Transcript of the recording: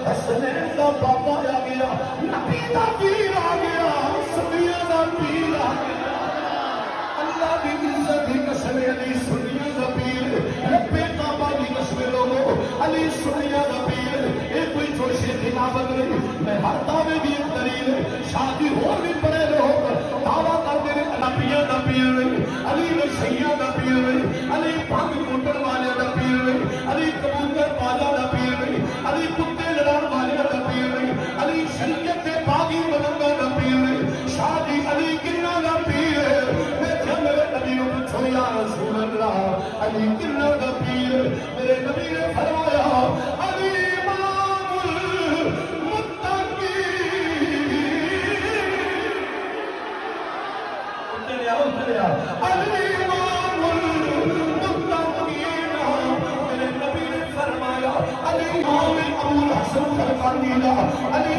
حسنین دا بابا آ گیا، نبی دا پیر آ گیا، سنیاں دا پیر آ گیا۔ اللہ کی عزت کی قسم علی سنیاں دا پیر، رب کعبہ کی قسم لوگو علی سنیاں دا پیر۔ یہ کوئی چھوٹی خلافت نہیں، میں ہر دعوے کی ایک دلیل ہے۔ شادی ہو بھی پڑے لوگ دعویٰ کرتے ہیں نبیاں دا پیر علی نشیاں دا پیر علی بھنگ کٹن والے دا پیر علی کبوتر باجا دا پیر علی کتے لڑان والے دا پیر علی شریعت کے باغی بننگا دا پیر شادی علی کنہ دا پیر۔ میں میرے نبی کو پوچھو یا رسول اللہ علی کنہ دا پیر؟ میرے نبی نے فرمایا علی امام المتقین۔ علی امام المتقین، میرے نبی نے فرمایا علی امام ابو الحسن خلقانی، علی